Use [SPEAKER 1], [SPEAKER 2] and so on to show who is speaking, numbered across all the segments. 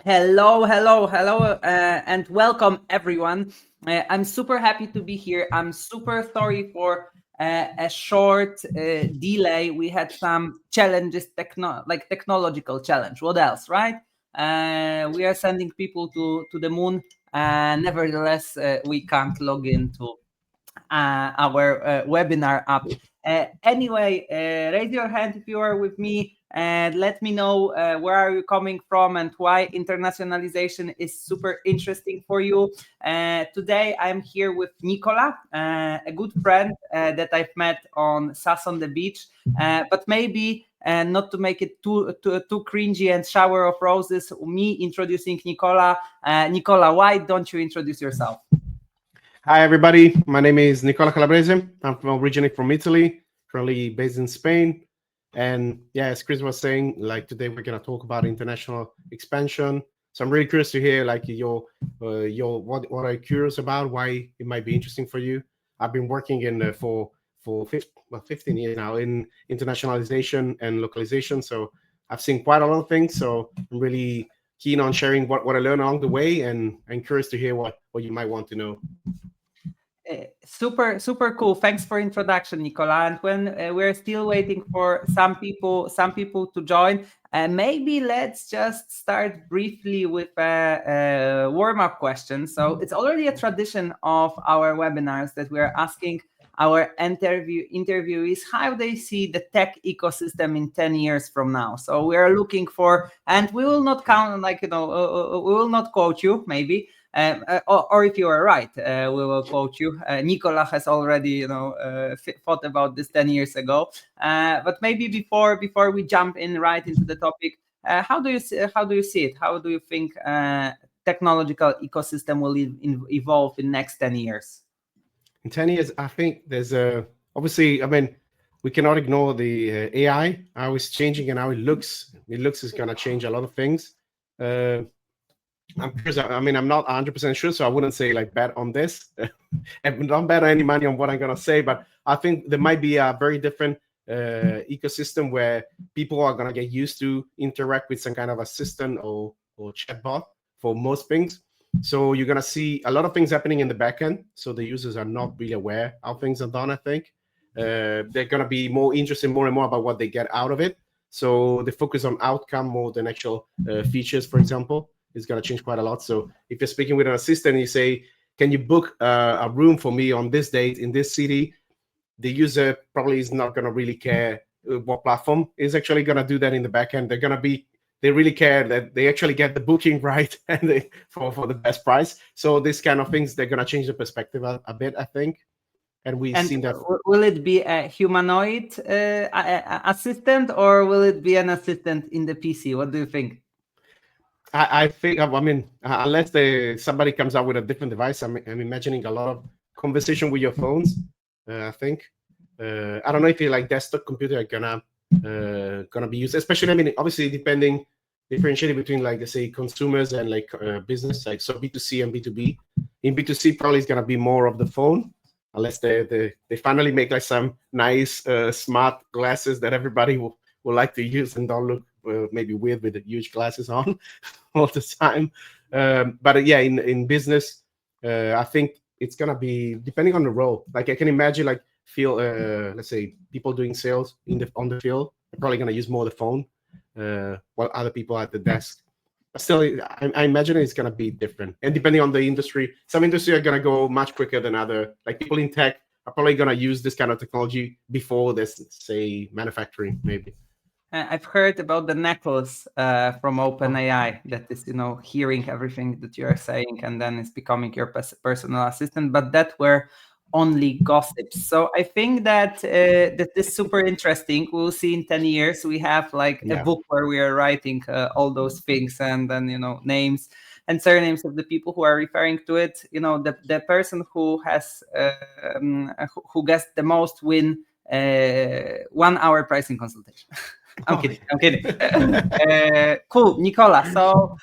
[SPEAKER 1] Hello, and welcome everyone. I'm super happy to be here. I'm super sorry for a short delay. We had some challenges, technological challenge. What else, right? We are sending people to the moon. Nevertheless, we can't log into our webinar app. Anyway, raise your hand if you are with me and let me know where are you coming from and why internationalization is super interesting for you. Today I'm here with Nicola, a good friend that I've met on SaaS on the beach, but maybe not to make it too cringy and shower of roses, me introducing Nicola. Nicola, why don't you introduce yourself?
[SPEAKER 2] Hi, everybody. My name is Nicola Calabrese. Originally from Italy, currently based in Spain. And yeah, as Chris was saying, like today we're gonna talk about international expansion. So I'm really curious to hear like your what are you curious about? Why it might be interesting for you? I've been working in for 15 years now in internationalization and localization. So I've seen quite a lot of things. So I'm really keen on sharing what I learned along the way, and curious to hear what you might want to know.
[SPEAKER 1] Super cool. Thanks for introduction, Nicola. And when we're still waiting for some people to join, maybe let's just start briefly with a warm-up question. So it's already a tradition of our webinars that we're asking our interviewees how they see the tech ecosystem in 10 years from now. So we're looking for, and we will not count, we will not quote you, maybe, or if you are right, we will quote you. Nicola has already, thought about this 10 years ago. But maybe before we jump in right into the topic, how do you see it? How do you think technological ecosystem will evolve in next 10 years?
[SPEAKER 2] In 10 years, I think there's obviously, I mean, we cannot ignore the AI, how it's changing and how it looks. It looks is going to change a lot of things. Uh, I'm curious. I mean, I'm not 100% sure, so I wouldn't say like bet on this. And don't bet any money on what I'm going to say, but I think there might be a very different ecosystem where people are going to get used to interact with some kind of assistant or chatbot for most things. So you're going to see a lot of things happening in the backend. So the users are not really aware how things are done, I think. They're going to be more interested more and more about what they get out of it. So they focus on outcome more than actual features, for example, is going to change quite a lot. So if you're speaking with an assistant, you say, can you book a room for me on this date in this city? The user probably is not going to really care what platform is actually going to do that in the backend. They really care that they actually get the booking right and for the best price. So this kind of things, they're going to change the perspective a bit, I think. And we've
[SPEAKER 1] And
[SPEAKER 2] seen that.
[SPEAKER 1] will it be a humanoid assistant, or will it be an assistant in the PC? What do you think?
[SPEAKER 2] I think, I mean, unless somebody comes out with a different device, I'm imagining a lot of conversation with your phones. I think. I don't know if you like desktop computer are gonna be used, especially. I mean, obviously differentiating between like say consumers and like business, like so B2C and B2B. In B2C, probably is gonna be more of the phone, unless they finally make like some nice smart glasses that everybody will like to use and don't look maybe weird with the huge glasses on all the time. But yeah, in business, I think it's gonna be depending on the role. Like I can imagine like field, let's say people doing sales on the field are probably gonna use more the phone, while other people at the desk. But still, I imagine it's gonna be different. And depending on the industry, some industry are gonna go much quicker than other. Like people in tech are probably gonna use this kind of technology before this, say, manufacturing, maybe.
[SPEAKER 1] I've heard about the necklace from OpenAI that is, hearing everything that you are saying and then it's becoming your personal assistant. But that were only gossips. So I think that is super interesting. We'll see in 10 years. We have like a
[SPEAKER 2] Yeah.
[SPEAKER 1] book where we are writing all those things and then, names and surnames of the people who are referring to it. The person who has who gets the most win 1 hour pricing consultation. I'm kidding. Cool, Nicola. So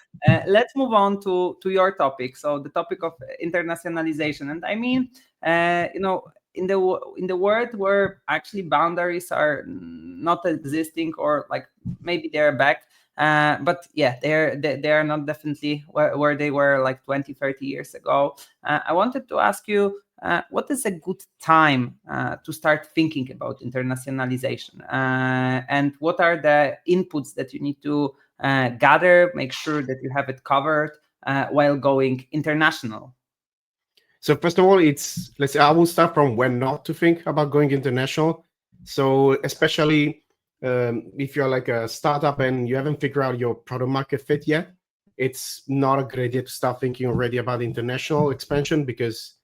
[SPEAKER 1] let's move on to your topic. So the topic of internationalization, and I mean, in the world where actually boundaries are not existing, or like maybe they're back. but yeah, they are not definitely where they were like 20, 30 years ago. I wanted to ask you, what is a good time to start thinking about internationalization, and what are the inputs that you need to gather, make sure that you have it covered while going international?
[SPEAKER 2] So first of all, let's say I will start from when not to think about going international. So especially if you're like a startup and you haven't figured out your product market fit yet, it's not a good idea to start thinking already about international expansion, because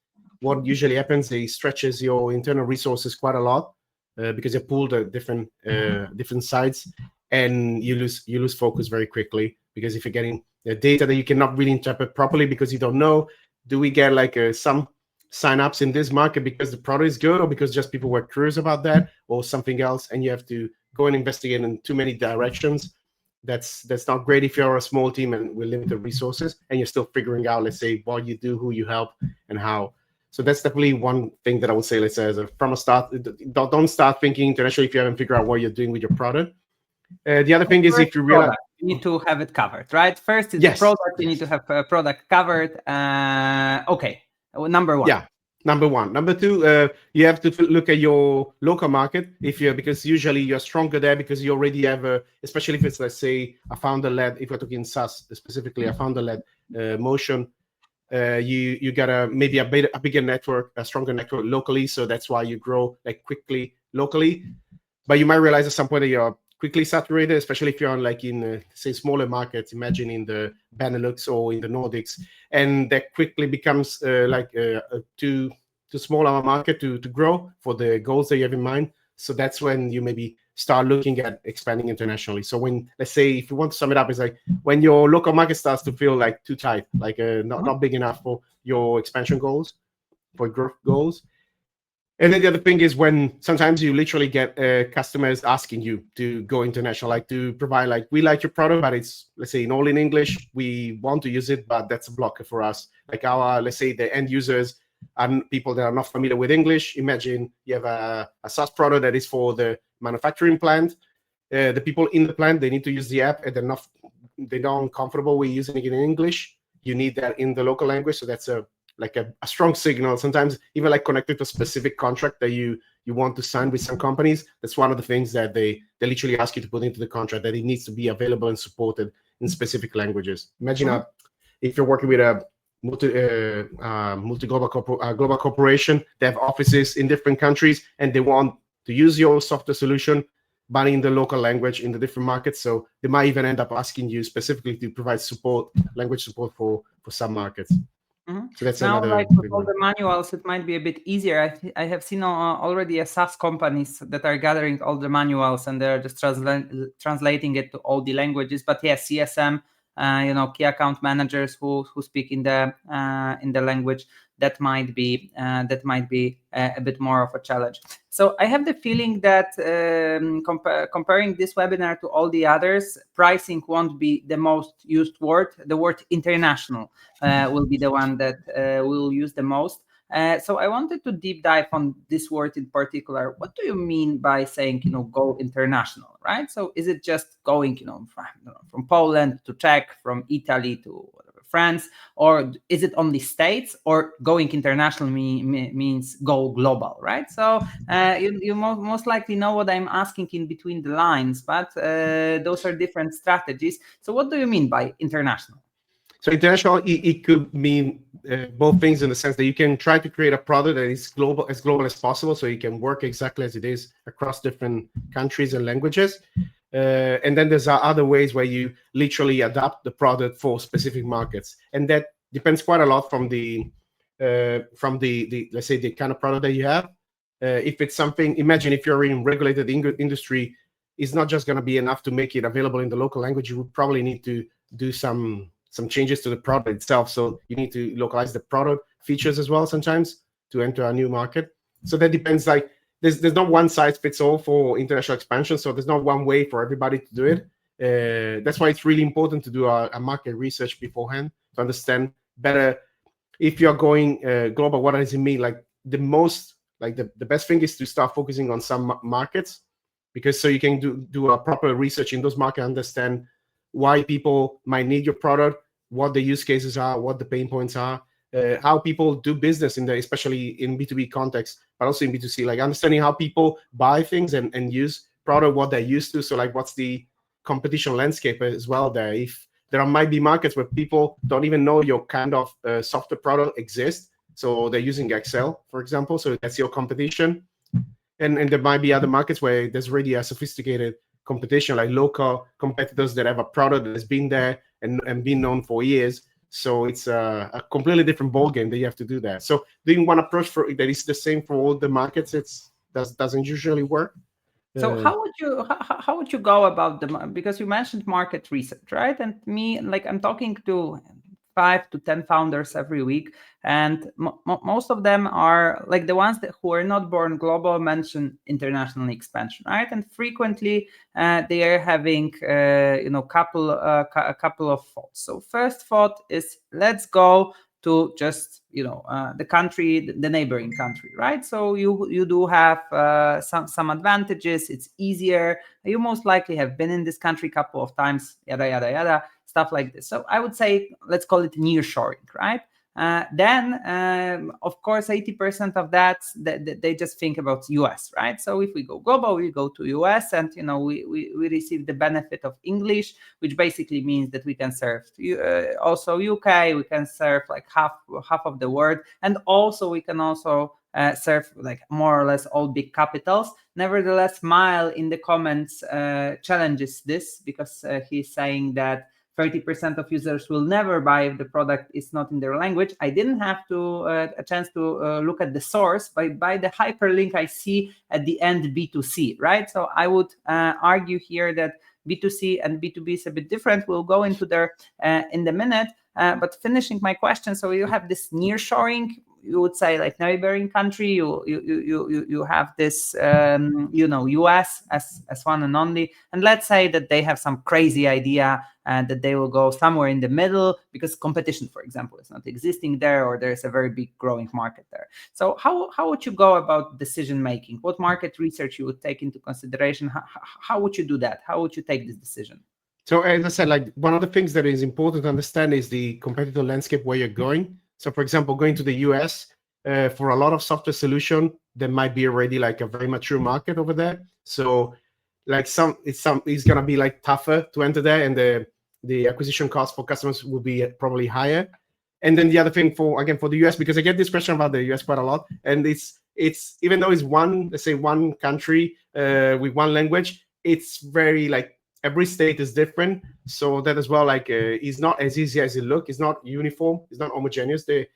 [SPEAKER 2] what usually happens, it stretches your internal resources quite a lot because you pull the different sides, and you lose focus very quickly, because if you're getting data that you cannot really interpret properly because you don't know, do we get like some sign-ups in this market because the product is good, or because just people were curious about that, or something else, and you have to go and investigate in too many directions? That's not great if you're a small team and with limited resources, and you're still figuring out, let's say, what you do, who you help, and how. So that's definitely one thing that I would say, let's say, from a start, don't start thinking internationally if you haven't figured out what you're doing with your product. The other thing is, if you realize,
[SPEAKER 1] you need to have it covered, right? First is
[SPEAKER 2] yes,
[SPEAKER 1] the product. You need to have a product covered. Okay, number one.
[SPEAKER 2] Yeah, number one. Number two, you have to look at your local market, because usually you're stronger there because you already have especially if it's, let's say, a founder-led. If we're talking SaaS specifically, a founder-led motion, you got maybe a bigger network, a stronger network locally. So that's why you grow like quickly locally. But you might realize at some point that you're quickly saturated, especially if you're on like in say smaller markets. Imagine in the Benelux or in the Nordics, and that quickly becomes like a too small of a market to grow for the goals that you have in mind. So that's when you maybe start looking at expanding internationally. So when, let's say, if you want to sum it up, it's like when your local market starts to feel like too tight, like not big enough for your expansion goals, for growth goals. And then the other thing is when sometimes you literally get customers asking you to go international, like to provide, like, we like your product, but it's, let's say, all in English. We want to use it, but that's a blocker for us. Like let's say the end users are people that are not familiar with English. Imagine you have a SaaS product that is for the manufacturing plant. The people in the plant, they need to use the app, and they're not comfortable with using it in English. You need that in the local language. So that's a strong signal. Sometimes even like connected to a specific contract that you want to sign with some companies. That's one of the things that they literally ask you to put into the contract, that it needs to be available and supported in specific languages. Imagine if you're working with a multi-global global corporation, they have offices in different countries, and they want to use your software solution, but in the local language in the different markets. So they might even end up asking you specifically to provide language support for some markets.
[SPEAKER 1] Mm-hmm.
[SPEAKER 2] So that's
[SPEAKER 1] now,
[SPEAKER 2] another
[SPEAKER 1] like with all the manuals, it might be a bit easier. I have seen already a SaaS companies that are gathering all the manuals, and they're just translating it to all the languages. But yes, CSM, key account managers who speak in the language, that might be a bit more of a challenge. So I have the feeling that comparing this webinar to all the others, pricing won't be the most used word. The word international will be the one that we'll use the most. So I wanted to deep dive on this word in particular. What do you mean by saying, go international, right? So is it just going, from Poland to Czech, from Italy to France, or is it only states, or going international means go global, right? So you most likely know what I'm asking in between the lines, but those are different strategies. So what do you mean by international?
[SPEAKER 2] So international, it could mean both things, in the sense that you can try to create a product that is as global as possible, so it can work exactly as it is across different countries and languages. And then there's other ways where you literally adapt the product for specific markets, and that depends quite a lot from the let's say the kind of product that you have. If it's something, imagine if you're in regulated industry, it's not just going to be enough to make it available in the local language. You would probably need to do some changes to the product itself. So you need to localize the product features as well sometimes to enter a new market. So that depends. Like there's not one size fits all for international expansion. So there's not one way for everybody to do it. That's why it's really important to do a market research beforehand to understand better. If you're going global, what does it mean? Like the best thing is to start focusing on some markets, because so you can do a proper research in those markets, understand why people might need your product, what the use cases are, what the pain points are, how people do business especially in B2B context, but also in B2C, like understanding how people buy things and use product, what they're used to. So like, what's the competition landscape as well there? If there might be markets where people don't even know your kind of software product exists, so they're using Excel, for example, so that's your competition. And there might be other markets where there's already a sophisticated competition, like local competitors that have a product that has been there and been known for years. So it's a completely different ballgame that you have to do that. So doing one approach that is the same for all the markets, doesn't usually work.
[SPEAKER 1] So how would you go about because you mentioned market research, right? And me, like, I'm talking to 5 to 10 founders every week, and most of them are like the ones who are not born global mention international expansion, right? And frequently they are having a couple of thoughts. So first thought is, let's go to just the country, the neighboring country, right? So you do have some advantages. It's easier. You most likely have been in this country a couple of times, yada yada yada, stuff like this. So I would say, let's call it nearshoring, right? Then, of course, 80% of that, they just think about US, right? So if we go global, we go to US, and we receive the benefit of English, which basically means that we can serve also UK, we can serve like half of the world, and also we can also serve like more or less all big capitals. Nevertheless, Mile in the comments challenges this, because he's saying that 30% of users will never buy if the product is not in their language. I didn't have a chance to look at the source, but by the hyperlink I see at the end B2C, right? So I would argue here that B2C and B2B is a bit different. We'll go into there in the minute. But finishing my question, so you have this nearshoring. You would say like neighboring country. You have this US as one and only, and let's say that they have some crazy idea and that they will go somewhere in the middle because competition, for example, is not existing there, or there's a very big growing market there. So how would you go about decision making? What market research you would take into consideration? How would you do that? How would you take this decision?
[SPEAKER 2] So as I said, like one of the things that is important to understand is the competitive landscape where you're going. So for example, going to the US, for a lot of software solution, there might be already like a very mature market over there. So like it's gonna be like tougher to enter there, and the acquisition cost for customers will be probably higher. And then the other thing for the US, because I get this question about the US quite a lot, and it's even though it's one country with one language, it's very like every state is different. So that as well, like is not as easy as it looks. It's not uniform. It's not homogeneous. The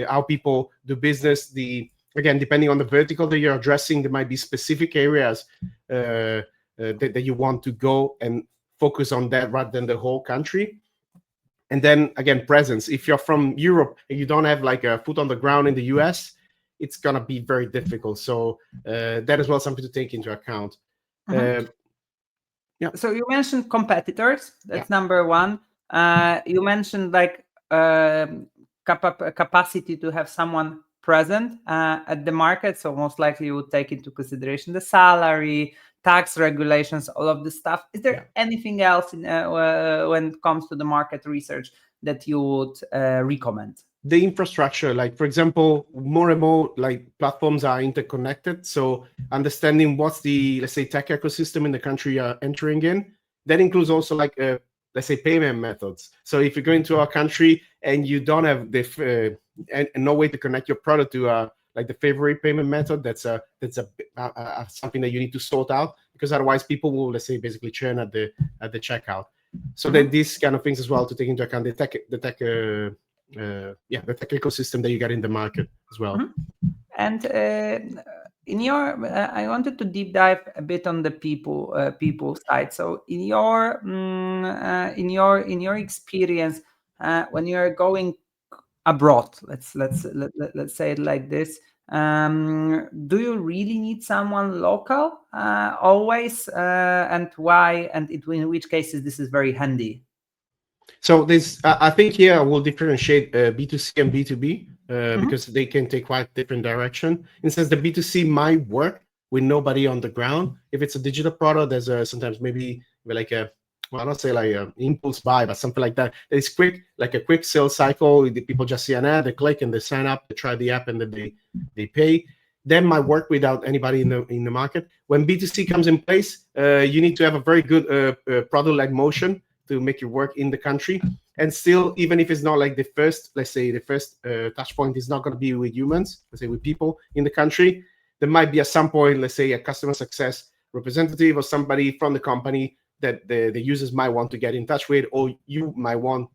[SPEAKER 2] how people do business. Depending on the vertical that you're addressing, there might be specific areas that you want to go and focus on that rather than the whole country. And then again, presence. If you're from Europe and you don't have like a foot on the ground in the US, it's gonna be very difficult. So that is well something to take into account.
[SPEAKER 1] Yeah. So you mentioned competitors. That's number one. You mentioned like capacity to have someone present at the market. So most likely you would take into consideration the salary, tax regulations, all of this stuff. Is there anything else when it comes to the market research that you would recommend?
[SPEAKER 2] The infrastructure, like for example, more and more like platforms are interconnected. So understanding what's the, let's say, tech ecosystem in the country you're entering in, that includes also like let's say payment methods. So if you go into a country and you don't have the and no way to connect your product to like the favorite payment method, that's something that you need to sort out, because otherwise people will, let's say, basically churn at the checkout. So then these kind of things as well to take into account the tech ecosystem that you get in the market as well.
[SPEAKER 1] And in your, I wanted to deep dive a bit on the people side. So in your experience, when you are going abroad, let's say it like this, do you really need someone local always, and why? And in which cases this is very handy?
[SPEAKER 2] So this, I think here I will differentiate B2C and B2B because they can take quite different direction. In the sense, the B2C might work with nobody on the ground. If it's a digital product, there's sometimes maybe like a well, I don't say like impulse buy, but something like that. It's quick, like a quick sales cycle. The people just see an ad, they click and they sign up, they try the app, and then they pay. That might work without anybody in the market. When B2C comes in place, you need to have a very good product-led motion to make it work in the country. And still, even if it's not like the first, let's say the first touch point is not going to be with humans, let's say with people in the country, there might be at some point, let's say a customer success representative or somebody from the company that the users might want to get in touch with, or you might want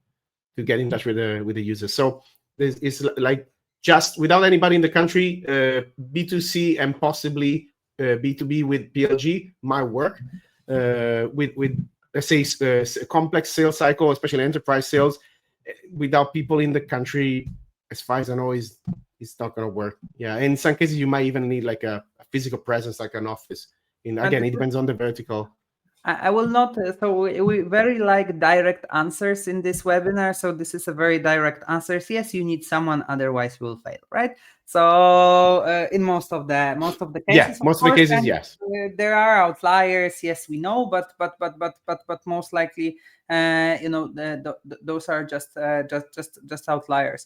[SPEAKER 2] to get in touch with the users. So it's like just without anybody in the country, B2C and possibly B2B with PLG might work. With let's say a complex sales cycle, especially enterprise sales, without people in the country, as far as I know, it's not going to work. Yeah, and in some cases you might even need like a physical presence, like an office. Again, it depends on the vertical.
[SPEAKER 1] I will not. So we very like direct answers in this webinar. So this is a very direct answer. Yes, you need someone, otherwise you will fail, right? So in most of the cases,
[SPEAKER 2] yeah, most of the cases, yes.
[SPEAKER 1] There are outliers. Yes, we know, but most likely, those are just outliers.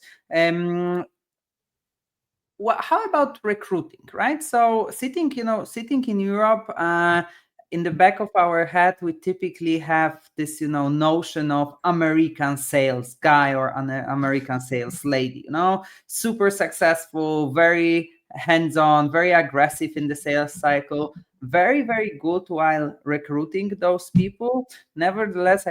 [SPEAKER 1] How about recruiting, right? So sitting in Europe, in the back of our head, we typically have this, notion of American sales guy or an American sales lady, super successful, very hands-on, very aggressive in the sales cycle, very, very good while recruiting those people. Nevertheless,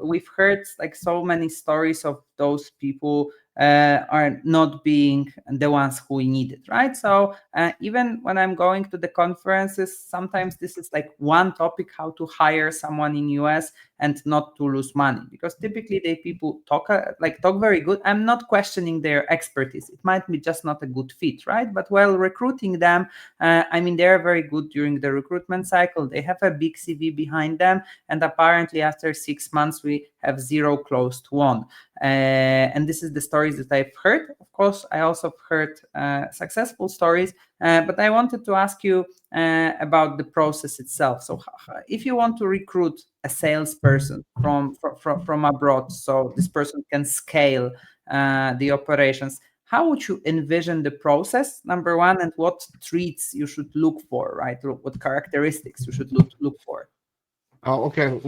[SPEAKER 1] we've heard like so many stories of those people are not being the ones who we needed, right? So even when I'm going to the conferences, sometimes this is like one topic, how to hire someone in US and not to lose money, because typically they people talk very good. I'm not questioning their expertise. It might be just not a good fit, right? But while recruiting them, they're very good during the recruitment cycle. They have a big CV behind them, and apparently after 6 months we have 0 closed won. And this is the stories that I've heard. Of course, I also heard successful stories, but I wanted to ask you about the process itself. So if you want to recruit a salesperson from abroad, so this person can scale the operations, how would you envision the process, number one, and what traits you should look for, right? What characteristics you should look for?
[SPEAKER 2] Oh, okay.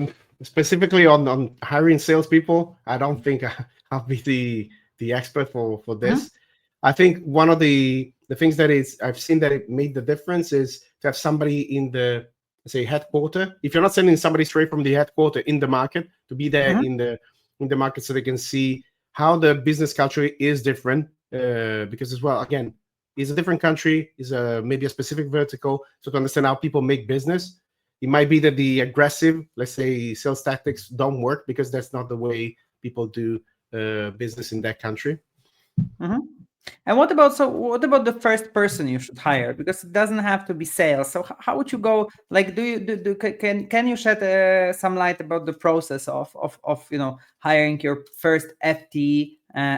[SPEAKER 2] Specifically on hiring salespeople, I don't think I'll be the expert for this. Mm-hmm. I think one of the things that I've seen that it made the difference is to have somebody in the, say, headquarter. If you're not sending somebody straight from the headquarter in the market, to be there mm-hmm. in the market so they can see how the business culture is different. Because as well, again, it's a different country, is maybe a specific vertical. So to understand how people make business. It might be that the aggressive, let's say, sales tactics don't work because that's not the way people do business in that country.
[SPEAKER 1] Mm-hmm. And what about the first person you should hire? Because it doesn't have to be sales. So how would you go? Like, can you shed some light about the process of hiring your first FTE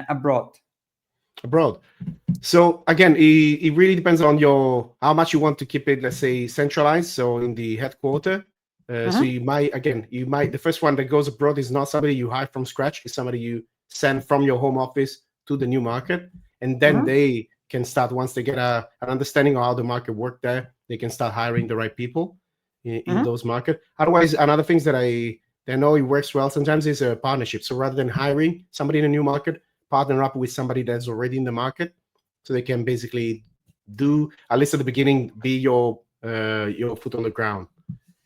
[SPEAKER 1] abroad?
[SPEAKER 2] So again, it really depends on how much you want to keep it, let's say, centralized. So in the headquarter, so you might, the first one that goes abroad is not somebody you hire from scratch. It's somebody you send from your home office to the new market. And then they can start, once they get an understanding of how the market works there, they can start hiring the right people in those markets. Otherwise, another things that I know it works well sometimes is a partnership. So rather than hiring somebody in a new market, partner up with somebody that's already in the market, so they can basically do, at least at the beginning, be your foot on the ground.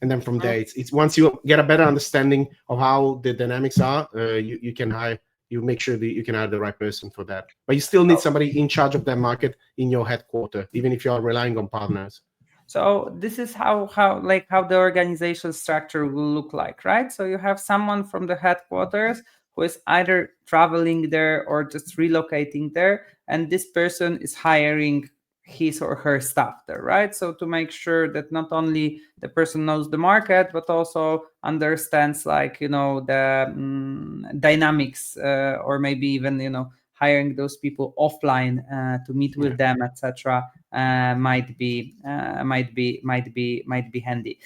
[SPEAKER 2] And then from there, it's once you get a better understanding of how the dynamics are, you can hire. You make sure that you can hire the right person for that. But you still need somebody in charge of that market in your headquarters, even if you are relying on partners.
[SPEAKER 1] So this is how the organization structure will look like, right? So you have someone from the headquarters who is either traveling there or just relocating there, and this person is hiring his or her staff there, right? So to make sure that not only the person knows the market, but also understands the dynamics, or maybe even hiring those people offline to meet with them, etc., might be handy.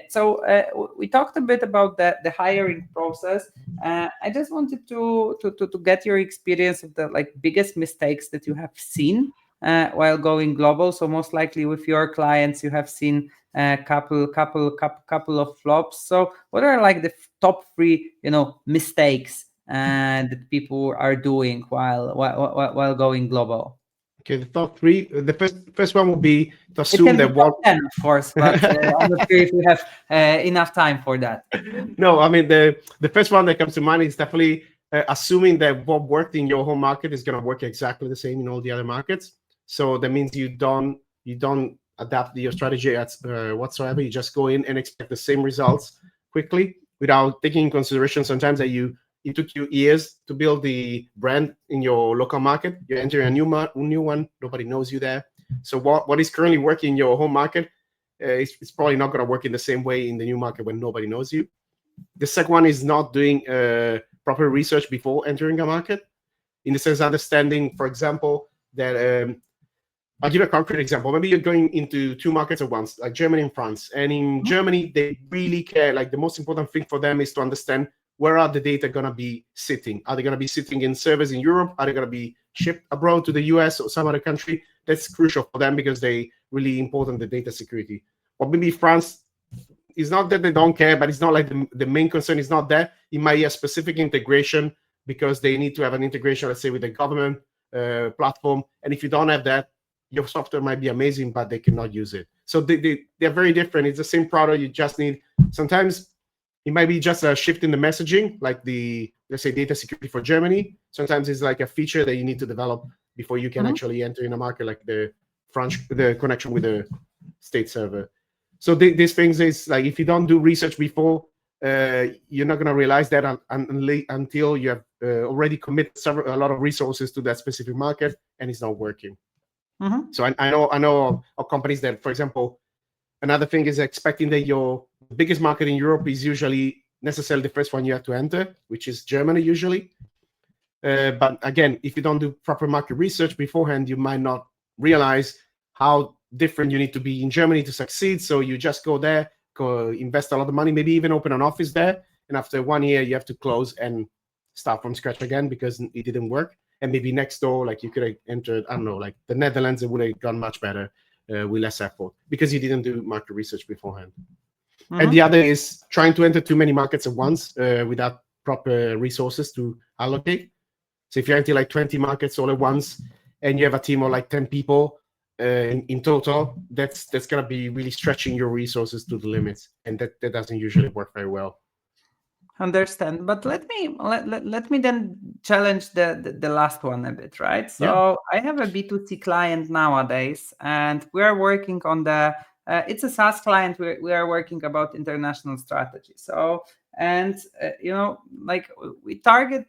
[SPEAKER 1] So we talked a bit about the hiring process. I just wanted to get your experience of the like biggest mistakes that you have seen while going global. So most likely with your clients, you have seen a couple of flops. So what are like the top three, mistakes that people are doing while going global?
[SPEAKER 2] Okay, the top three. The first one would be to
[SPEAKER 1] It
[SPEAKER 2] assume
[SPEAKER 1] can be
[SPEAKER 2] that
[SPEAKER 1] top
[SPEAKER 2] what
[SPEAKER 1] 10, of course, but I'm not sure if we have enough time for that.
[SPEAKER 2] no, I mean the first one that comes to mind is definitely assuming that what worked in your home market is going to work exactly the same in all the other markets. So that means you don't adapt your strategy whatsoever. You just go in and expect the same results quickly without taking in consideration sometimes that it took you years to build the brand in your local market. You're entering a new one. Nobody knows you there. So what is currently working in your home market, it's probably not going to work in the same way in the new market when nobody knows you. The second one is not doing proper research before entering a market, in the sense understanding, for example, that I'll give a concrete example. Maybe you're going into two markets at once, like Germany and France. And in Germany, they really care. Like the most important thing for them is to understand where are the data going to be sitting. Are they going to be sitting in servers in Europe? Are they going to be shipped abroad to the US or some other country? That's crucial for them because they really important the data security. Or maybe France, it's not that they don't care, but it's not like the main concern is not that. It might be a specific integration because they need to have an integration, let's say, with the government platform. And if you don't have that, your software might be amazing, but they cannot use it. So they're very different. It's the same product. You just need, sometimes it might be just a shift in the messaging, like let's say, data security for Germany. Sometimes it's like a feature that you need to develop before you can actually enter in a market, like the connection with the state server. So these things is like, if you don't do research before, you're not going to realize that until you have already committed a lot of resources to that specific market and it's not working. So I know of companies that, for example, another thing is expecting that your biggest market in Europe is usually necessarily the first one you have to enter, which is Germany usually. But again, if you don't do proper market research beforehand, you might not realize how different you need to be in Germany to succeed. So you just go there, invest a lot of money, maybe even open an office there. And after 1 year, you have to close and start from scratch again because it didn't work. And maybe next door, like you could have entered, I don't know, like the Netherlands, it would have gone much better with less effort because you didn't do market research beforehand. And the other is trying to enter too many markets at once without proper resources to allocate. So if you enter like 20 markets all at once and you have a team of like 10 people in total, that's going to be really stretching your resources to the limits. And that doesn't usually work very well.
[SPEAKER 1] Understand, but let me then challenge the last one a bit, right? So I have a B2C client nowadays, and we are working on it's a SaaS client. We are working about international strategy. So like we target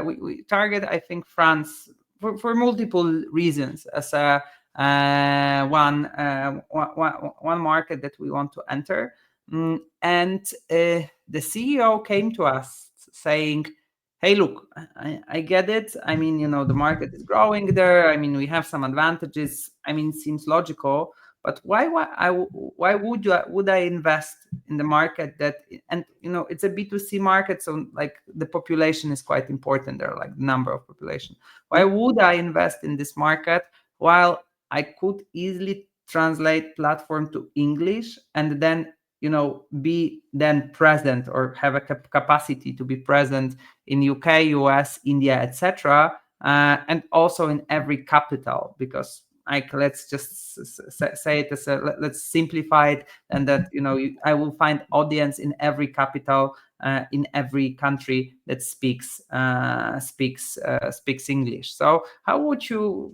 [SPEAKER 1] we target, I think, France for multiple reasons as a one market that we want to enter. And the CEO came to us saying, hey, look, I get it. I mean, the market is growing there. I mean, we have some advantages. I mean, it seems logical, but why would I invest in the market that, and it's a B2C market, so like the population is quite important there, like the number of population. Why would I invest in this market while I could easily translate platform to English and then be then present or have a capacity to be present in UK, US, India, etc., and also in every capital, because let's just say it as let's simplify it, and that I will find audience in every capital, in every country that speaks English. So how would you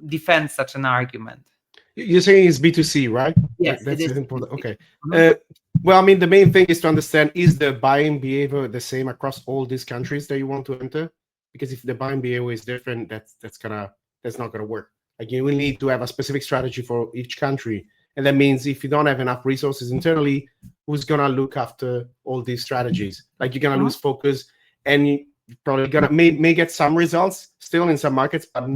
[SPEAKER 1] defend such an argument?
[SPEAKER 2] You're saying it's B2C, right?
[SPEAKER 1] Yes,
[SPEAKER 2] That's
[SPEAKER 1] it is
[SPEAKER 2] important.
[SPEAKER 1] B2C.
[SPEAKER 2] Okay. Well, I mean, the main thing is to understand, is the buying behavior the same across all these countries that you want to enter? Because if the buying behavior is different, that's not gonna work. Like, you will need to have a specific strategy for each country. And that means if you don't have enough resources internally, who's gonna look after all these strategies? Like, you're gonna lose focus, and you probably may get some results still in some markets, but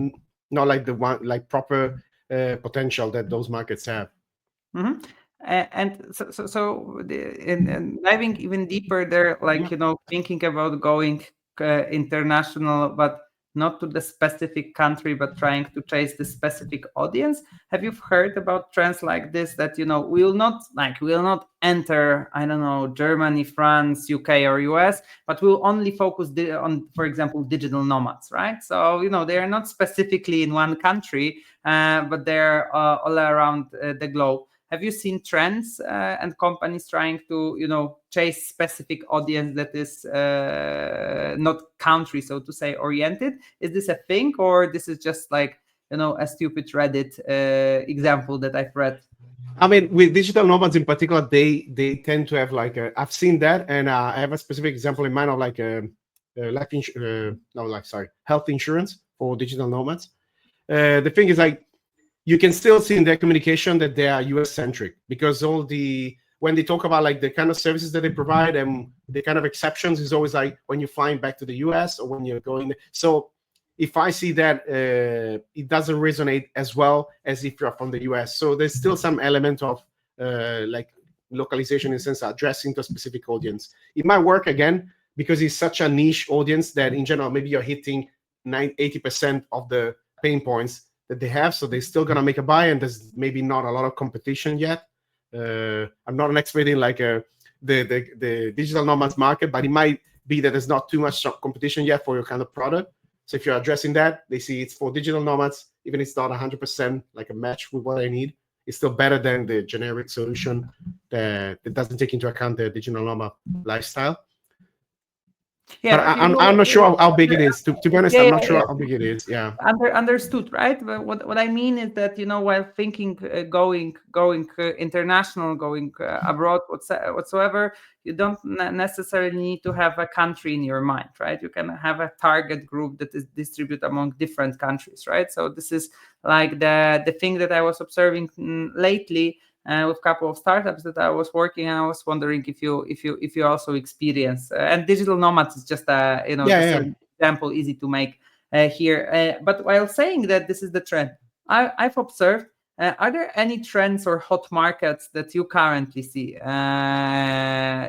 [SPEAKER 2] not like the one like proper potential that those markets have.
[SPEAKER 1] Mm-hmm. And in diving even deeper there, like, thinking about going international, but not to the specific country, but trying to chase the specific audience. Have you heard about trends like this that, we will not enter, I don't know, Germany, France, UK, or US, but we'll only focus on, for example, digital nomads, right? So, they are not specifically in one country, but they're all around the globe. Have you seen trends and companies trying to, chase specific audience that is not country, so to say, oriented? Is this a thing, or this is just like, a stupid Reddit example that I've read?
[SPEAKER 2] I mean, with digital nomads in particular, they tend to have like I've seen that, and I have a specific example in mind of like health insurance for digital nomads. The thing is, like, you can still see in their communication that they are US centric, because when they talk about like the kind of services that they provide and the kind of exceptions is always like when you're flying back to the US or when you're going. So if I see that, it doesn't resonate as well as if you're from the US. So there's still some element of like localization in the sense of addressing to a specific audience. It might work again because it's such a niche audience that in general, maybe you're hitting 80% of the pain points that they have. So they're still going to make a buy, and there's maybe not a lot of competition yet. I'm not an expert in like the digital nomads market, but it might be that there's not too much competition yet for your kind of product. So if you're addressing that, they see it's for digital nomads, even if it's not 100% like a match with what I need, it's still better than the generic solution that doesn't take into account the digital nomad lifestyle. Yeah, but I'm not sure how big it is. To be honest, I'm not sure how big it is. Yeah.
[SPEAKER 1] Understood, right? But what I mean is that, while thinking going international, going abroad, whatsoever, you don't necessarily need to have a country in your mind, right? You can have a target group that is distributed among different countries, right? So this is like the thing that I was observing lately. With a couple of startups that I was working, and I was wondering if you also experience and digital nomads is just an example, easy to make here. But while saying that this is the trend, I've observed. Are there any trends or hot markets that you currently see?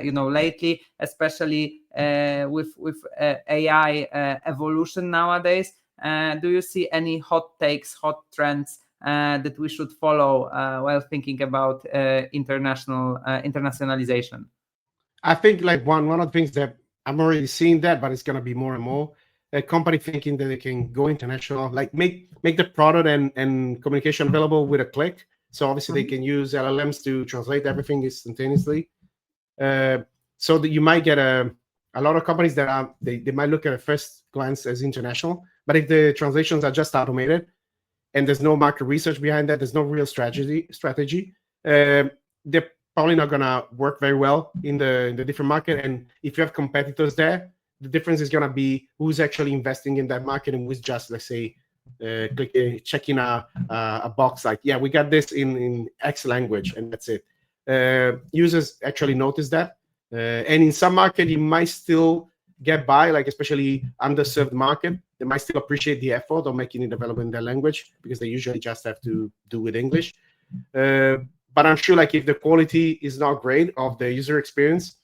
[SPEAKER 1] Lately, especially with AI evolution nowadays. Do you see any hot takes, hot trends that we should follow while thinking about internationalization?
[SPEAKER 2] I think like one of the things that I'm already seeing that, but it's gonna be more and more a company thinking that they can go international, like make the product and communication available with a click. So obviously they can use LLMs to translate everything instantaneously. So that you might get a lot of companies that they might look at a first glance as international, but if the translations are just automated and there's no market research behind that, there's no real strategy, they're probably not gonna work very well in the different market. And if you have competitors there, the difference is gonna be who's actually investing in that market and who's just, let's say, checking a box like, yeah, we got this in X language and that's it. Users actually notice that, and in some market you might still get by, like especially underserved market, they might still appreciate the effort of making it available in their language because they usually just have to do with English. But I'm sure like if the quality is not great of the user experience,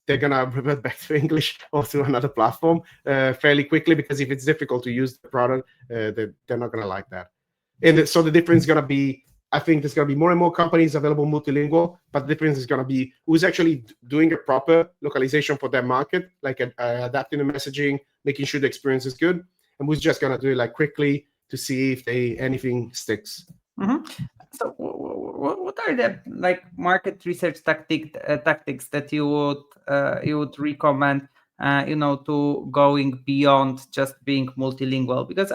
[SPEAKER 2] they're gonna revert back to English or to another platform fairly quickly, because if it's difficult to use the product, they're not gonna like that. And so the difference is gonna be, I think there's gonna be more and more companies available multilingual, but the difference is gonna be who's actually doing a proper localization for their market, like adapting the messaging, making sure the experience is good, and who's just gonna do it like quickly to see if anything sticks.
[SPEAKER 1] Mm-hmm. So, what are the like market research tactics that you would recommend? To going beyond just being multilingual, because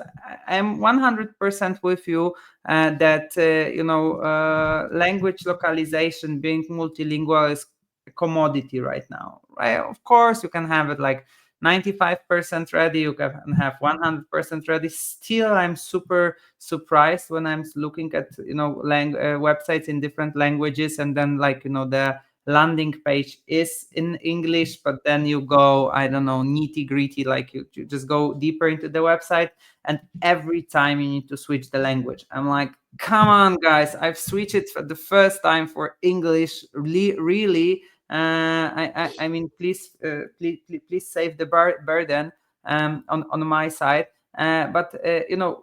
[SPEAKER 1] I'm 100% with you that language localization, being multilingual, is a commodity right now. Right? Of course, you can have it like 95% ready, you can have 100% ready. Still, I'm super surprised when I'm looking at websites in different languages, and then like the landing page is in English, but then you go, I don't know, nitty gritty, like you just go deeper into the website, and every time you need to switch the language. I'm like, come on, guys, I've switched it for the first time for English. Really, I mean, please save the burden on my side. But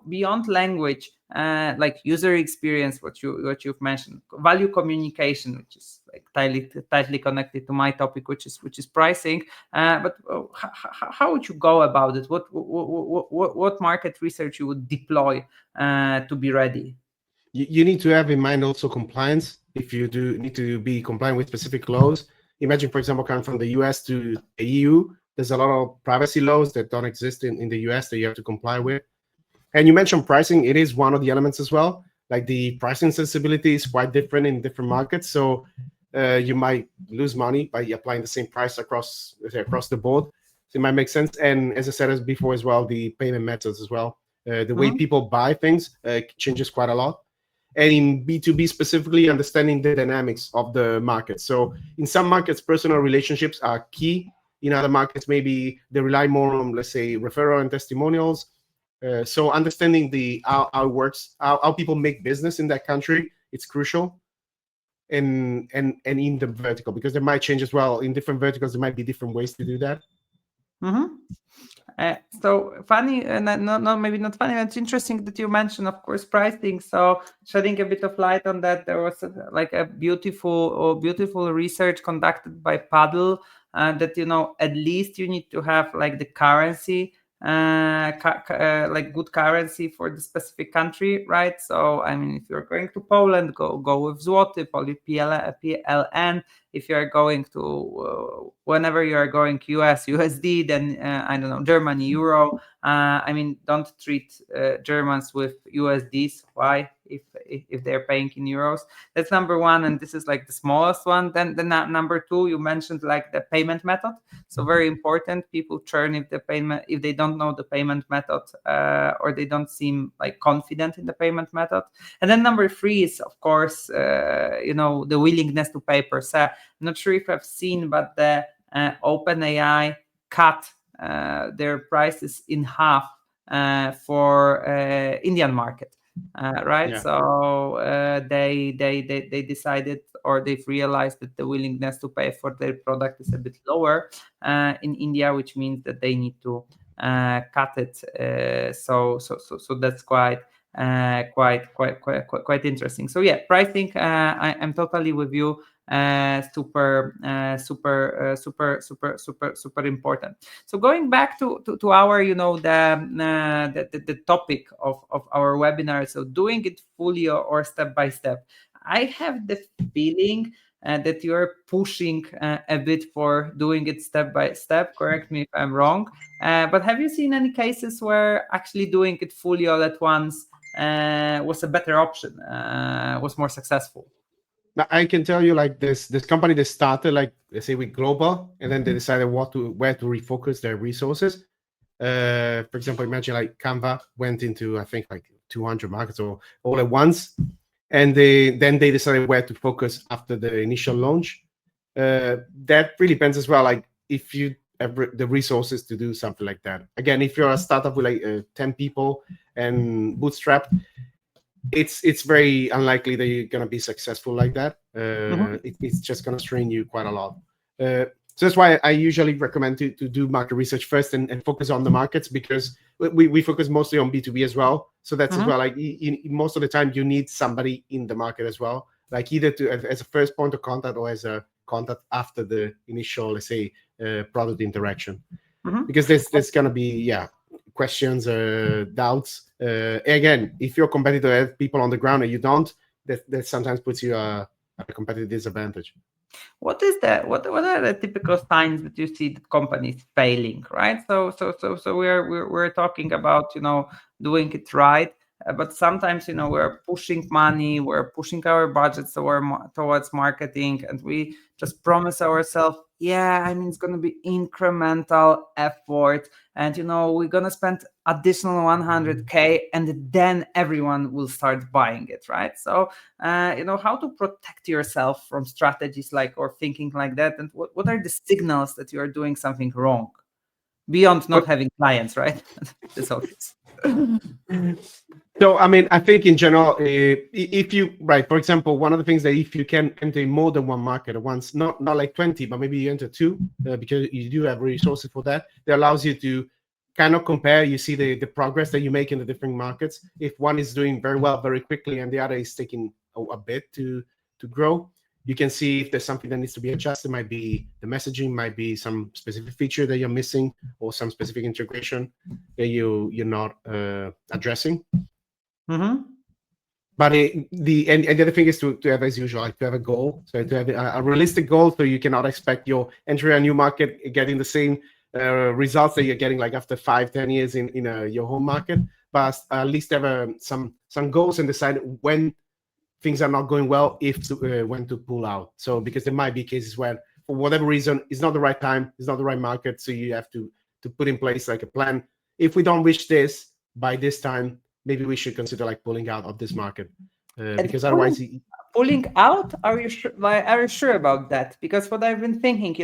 [SPEAKER 1] beyond language, like user experience, what you've mentioned, value communication, which is like tightly connected to my topic, which is pricing. But how would you go about it? What market research you would deploy to be ready?
[SPEAKER 2] You need to have in mind also compliance. If you do need to be compliant with specific laws, imagine, for example, coming from the US to the EU, there's a lot of privacy laws that don't exist in the US that you have to comply with. And you mentioned pricing, it is one of the elements as well. Like the pricing sensibility is quite different in different markets. So you might lose money by applying the same price across the board. So it might make sense. And as I said before as well, the payment methods as well. The way people buy things changes quite a lot. And in B2B specifically, understanding the dynamics of the market. So in some markets, personal relationships are key. In other markets, maybe they rely more on, let's say, referral and testimonials. So understanding how it works, how people make business in that country, it's crucial. And in the vertical, because they might change as well. In different verticals, there might be different ways to do that.
[SPEAKER 1] So funny, and not maybe not funny. It's interesting that you mentioned, of course, pricing. So shedding a bit of light on that, there was like a beautiful research conducted by Paddle that at least you need to have like the currency, like good currency for the specific country, right? So I mean, if you're going to Poland, go with zloty, Polish PLN. If you are going to whenever you are going US USD, then I don't know, Germany euro. I mean, don't treat Germans with USDs. Why? If they're paying in euros, that's number one, and this is like the smallest one. Then number two, you mentioned like the payment method. So very important. People churn if they don't know the payment method or they don't seem like confident in the payment method. And then number three is, of course, the willingness to pay per se. I'm not sure if I've seen, but the OpenAI cut their prices in half for Indian market, right?
[SPEAKER 2] Yeah.
[SPEAKER 1] So they decided, or they've realized that the willingness to pay for their product is a bit lower in India, which means that they need to cut it. So that's quite interesting. So yeah, pricing. I'm totally with you. Super important. So going back to our the topic of our webinar, so doing it fully or step by step. I have the feeling that you're pushing a bit for doing it step by step. Correct me if I'm wrong. But have you seen any cases where actually doing it fully all at once was a better option, was more successful?
[SPEAKER 2] Now, I can tell you, like this company that started, like let's say with globa, and then they decided where to refocus their resources. For example, imagine like Canva went into, I think, like 200 markets or all at once, and they decided where to focus after the initial launch. That really depends as well. Like if you have the resources to do something like that. Again, if you're a startup with like 10 people and bootstrapped, it's very unlikely that you're gonna be successful like that. It's just gonna strain you quite a lot. So that's why I usually recommend to do market research first and focus on the markets, because we focus mostly on B2B as well. So that's as well, like most of the time you need somebody in the market as well, like either as a first point of contact or as a contact after the initial, let's say, product interaction. Because there's gonna be questions, doubts. Again, if your competitor has people on the ground and you don't, that sometimes puts you at a competitive disadvantage.
[SPEAKER 1] What are the typical signs that you see that companies failing, right? So we're talking about doing it right, but sometimes we're pushing money, we're pushing our budgets towards marketing, and we just promise ourselves yeah, I mean, it's going to be incremental effort. And, we're going to spend additional 100K and then everyone will start buying it, right? So, how to protect yourself from strategies or thinking like that. And what are the signals that you are doing something wrong beyond not
[SPEAKER 2] But
[SPEAKER 1] having clients, right? That's obvious.
[SPEAKER 2] so, I mean, I think in general, if you, right, for example, one of the things that if you can enter more than one market at once, not like 20, but maybe you enter two, because you do have resources for that, that allows you to kind of compare. You see the progress that you make in the different markets. If one is doing very well very quickly and the other is taking a bit to grow, you can see if there's something that needs to be adjusted. Might be the messaging, might be some specific feature that you're missing, or some specific integration that you're not addressing.
[SPEAKER 1] Mm-hmm.
[SPEAKER 2] But the other thing is to have, as usual, like to have a goal. So to have a realistic goal, so you cannot expect your entering a new market getting the same results that you're getting like after 5-10 years in your home market. But at least have some goals and decide when things are not going well, when to pull out. So because there might be cases where for whatever reason it's not the right time, it's not the right market, so you have to put in place like a plan. If we don't reach this by this time, maybe we should consider like pulling out of this market,
[SPEAKER 1] And
[SPEAKER 2] because otherwise
[SPEAKER 1] pulling out, are you sure, are you sure about that? Because what I've been thinking,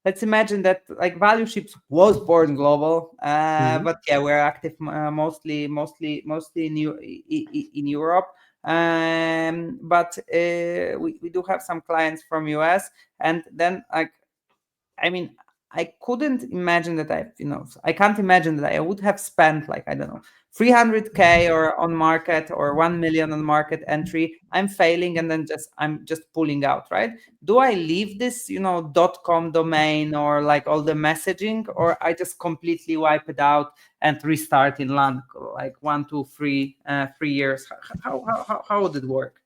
[SPEAKER 1] let's imagine that Value Ships was born global,
[SPEAKER 2] Mhm.
[SPEAKER 1] but yeah, we're active mostly in Europe. But we do have some clients from US, and then I mean, I couldn't imagine that I can't imagine that I would have spent I don't know, 300K or on market or 1 million on market entry. I'm failing and then I'm just pulling out, right? Do I leave this, .com domain or all the messaging, or I just completely wipe it out and restart in land, 1, 2, 3, 3 years? How would it work?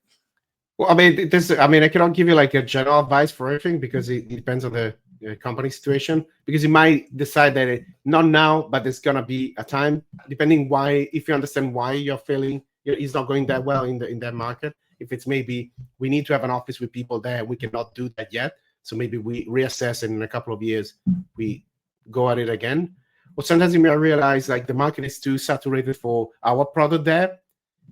[SPEAKER 2] Well, I mean, I cannot give you like a general advice for everything because it depends on the company situation. Because you might decide that not now, but there's gonna be a time, depending why. If you understand why you're failing, it's not going that well in that market. If it's maybe we need to have an office with people there, we cannot do that yet. So maybe we reassess, and in a couple of years we go at it again. Or sometimes you may realize like the market is too saturated for our product there,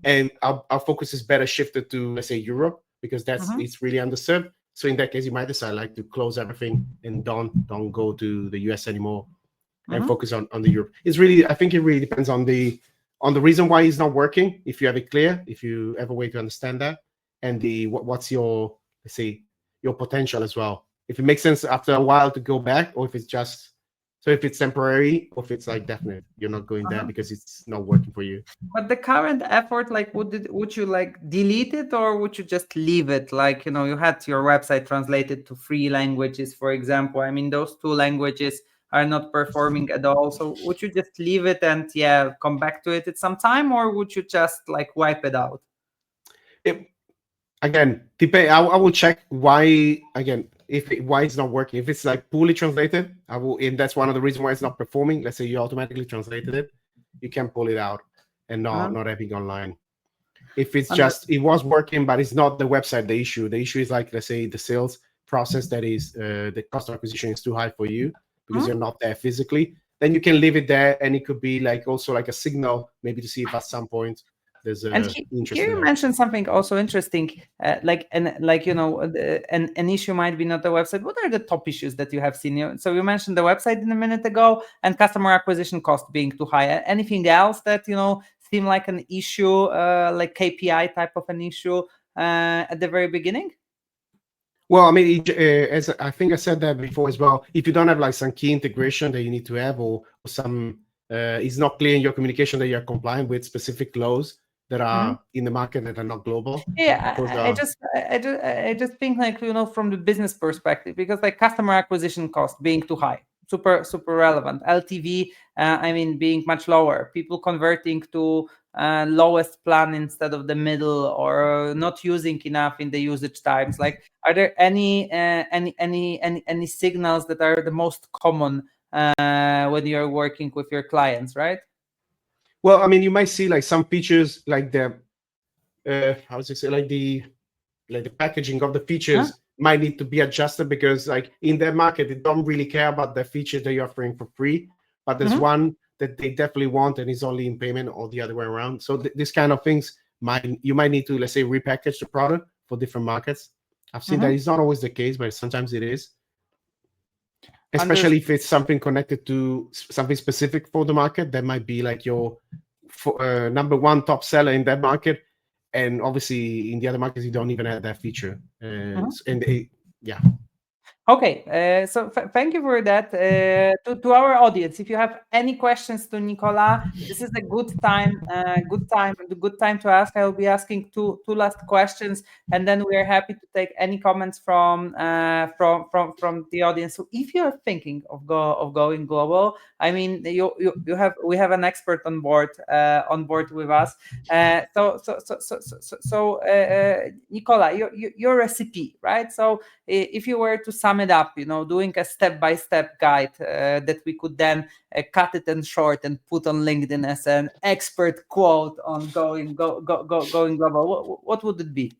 [SPEAKER 2] and our focus is better shifted to, let's say, Europe, because it's really underserved. So in that case, you might decide like to close everything and don't go to the US anymore and focus on the Europe. I think it really depends on the reason why it's not working. If you have it clear, if you have a way to understand that, and what's your, let's say, your potential as well. If it makes sense after a while to go back, or if it's just, so if it's temporary, or if it's like definite, you're not going there because it's not working for you.
[SPEAKER 1] But the current effort, would you delete it, or would you just leave it? You had your website translated to 3 languages, for example. I mean, those 2 languages are not performing at all. So would you just leave it and come back to it at some time, or would you just wipe it out?
[SPEAKER 2] Again, I will check why again why it's not working. If it's like poorly translated, I will, and that's one of the reasons why it's not performing. Let's say you automatically translated it, you can pull it out and not having online. If it's just it was working, but it's not the website the issue. The issue is like, let's say, the sales process, that is the cost of acquisition is too high for you because you're not there physically. Then you can leave it there, and it could be like also like a signal, maybe to see if at some point there's
[SPEAKER 1] And
[SPEAKER 2] interest
[SPEAKER 1] here
[SPEAKER 2] in
[SPEAKER 1] you
[SPEAKER 2] there.
[SPEAKER 1] mentioned something also interesting, an issue might be not the website. What are the top issues that you have seen? So you mentioned the website in a minute ago, and customer acquisition cost being too high. Anything else that seem like an issue, like KPI type of an issue at the very beginning?
[SPEAKER 2] Well, I mean, as I think I said that before as well, if you don't have like some key integration that you need to have, or some it's not clear in your communication that you're compliant with specific laws that are in the market that are not global.
[SPEAKER 1] Yeah,
[SPEAKER 2] Those
[SPEAKER 1] I just think from the business perspective, because customer acquisition cost being too high, super relevant. LTV, I mean, being much lower. People converting to lowest plan instead of the middle, or not using enough in the usage times. Are there any signals that are the most common when you're working with your clients, right?
[SPEAKER 2] Well, I mean, you might see like some features like the how to say, like the packaging of the features might need to be adjusted, because like in their market, they don't really care about the features that you're offering for free, but there's one that they definitely want and is only in payment, or the other way around. So this kind of things you might need to, let's say, repackage the product for different markets. I've seen that it's not always the case, but sometimes it is. Especially if it's something connected to something specific for the market, that might be like your number one top seller in that market, and obviously in the other markets you don't even have that feature. Yeah.
[SPEAKER 1] Okay, so thank you for that. To our audience, if you have any questions to Nicola, this is a good time. Good time to ask. I will be asking two last questions, and then we are happy to take any comments from the audience. So, if you are thinking of going global, I mean, we have an expert on board with us. Nicola, your recipe, right? So if you were to sum it up, doing a step-by-step guide that we could then cut it in short and put on LinkedIn as an expert quote on going global, what would it be?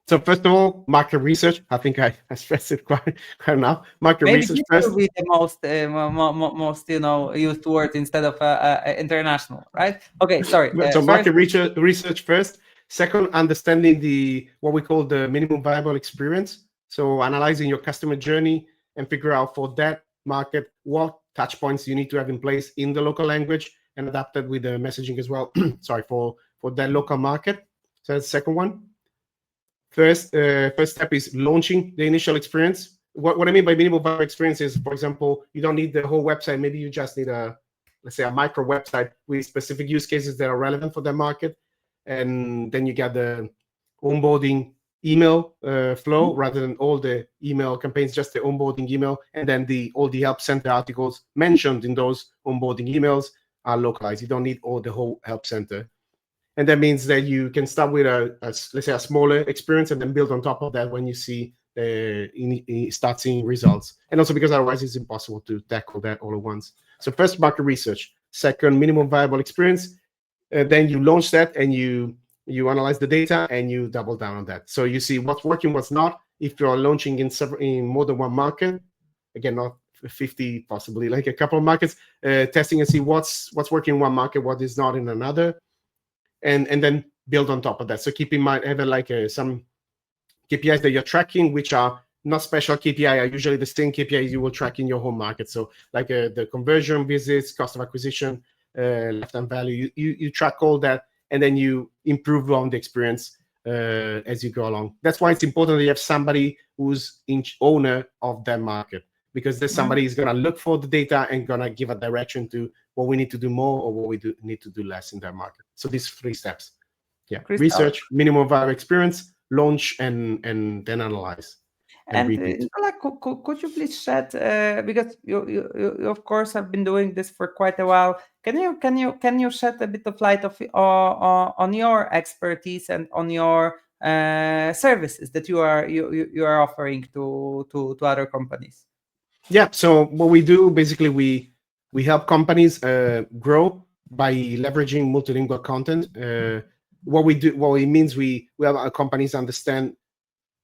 [SPEAKER 2] So first of all, market research. I think I stressed it quite enough. Market
[SPEAKER 1] Maybe
[SPEAKER 2] research
[SPEAKER 1] this
[SPEAKER 2] first.
[SPEAKER 1] will be the most used word instead of international, right? Okay, sorry.
[SPEAKER 2] So market research first. Second, understanding what we call the minimum viable experience. So analyzing your customer journey and figure out for that market what touch points you need to have in place in the local language and adapted with the messaging as well. Sorry, for that local market. So that's the second one. First step is launching the initial experience. What I mean by minimum viable experience is, for example, you don't need the whole website. Maybe you just need let's say a micro website with specific use cases that are relevant for that market. And then you get the onboarding email flow rather than all the email campaigns, just the onboarding email. And then all the help center articles mentioned in those onboarding emails are localized. You don't need the whole help center. And that means that you can start with let's say a smaller experience and then build on top of that when you see start seeing results. And also because otherwise it's impossible to tackle that all at once. So first, market research. Second, minimum viable experience. Then you launch that and you analyze the data and you double down on that. So you see what's working, what's not. If you're launching in more than one market, again, not 50, possibly like a couple of markets, testing and see what's working in one market, what is not in another. And then build on top of that. So keep in mind, have like some KPIs that you're tracking, which are not special KPI, are usually the same KPIs you will track in your home market. So like the conversion visits, cost of acquisition, lifetime value, you track all that, and then you improve on the experience as you go along. That's why it's important that you have somebody who's owner of that market, because there's somebody who's going to look for the data and going to give a direction to what we need to do more or what we need to do less in that market. So these 3 steps. Yeah. Research, minimum viable experience, launch, and then analyze. And
[SPEAKER 1] Nicola, could you please shed, because you of course have been doing this for quite a while. Can you shed a bit of light on your expertise and on your services that you are offering to other companies?
[SPEAKER 2] Yeah. So what we do basically, we help companies grow by leveraging multilingual content. What it means, we help our companies understand.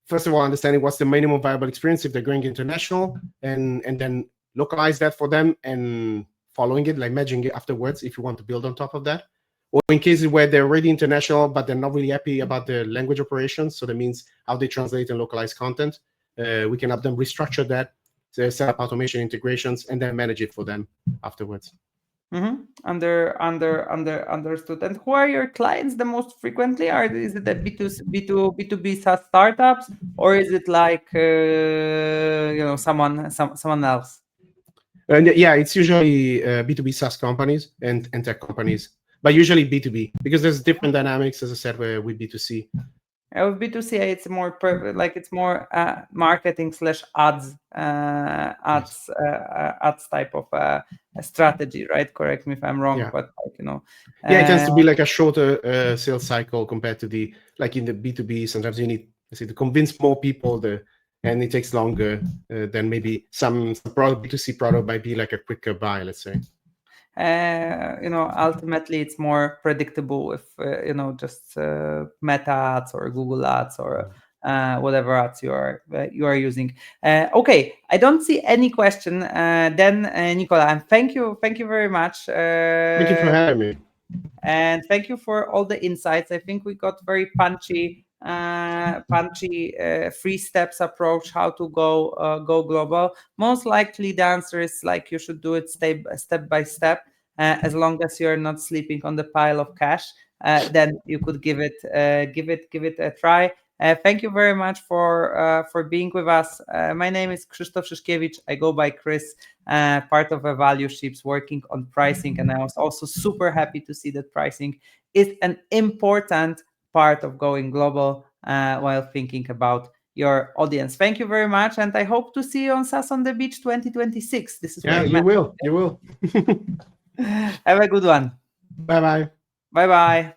[SPEAKER 2] First of all, understanding what's the minimum viable experience if they're going international, and then localize that for them and following it, like matching it afterwards if you want to build on top of that. Or in cases where they're already international, but they're not really happy about the language operations. So that means how they translate and localize content. We can help them restructure that, set up automation integrations, and then manage it for them afterwards.
[SPEAKER 1] Understood. And who are your clients the most frequently? Is it the B2B SaaS startups, or is it like someone else?
[SPEAKER 2] And yeah, it's usually B2B SaaS companies and tech companies, but usually B2B, because there's different dynamics, as I said, with B2C.
[SPEAKER 1] With B2C, it's more marketing / ads type of strategy, right? Correct me if I'm wrong, but
[SPEAKER 2] yeah, it tends to be like a shorter sales cycle compared to like in the B2B. Sometimes you need, let's say, to convince more people, and it takes longer than maybe some product. B2C product might be like a quicker buy, let's say.
[SPEAKER 1] Ultimately it's more predictable with just Meta ads or Google ads or whatever ads you are using. Okay, I don't see any question. Then Nicola, and thank you very much.
[SPEAKER 2] Thank you for having me.
[SPEAKER 1] And thank you for all the insights. I think we got very punchy 3 steps approach how to go global. Most likely the answer is like you should do it step by step. As long as you're not sleeping on the pile of cash, then you could give it a try. Thank you very much for being with us. My name is Krzysztof Szyszkiewicz. I go by Chris, part of a value ships working on pricing, and I was also super happy to see that pricing is an important part of going global while thinking about your audience. Thank you very much, and I hope to see you on SaaS on the Beach 2026. This is
[SPEAKER 2] Yeah, you will. You will.
[SPEAKER 1] Have a good one.
[SPEAKER 2] Bye bye.
[SPEAKER 1] Bye bye.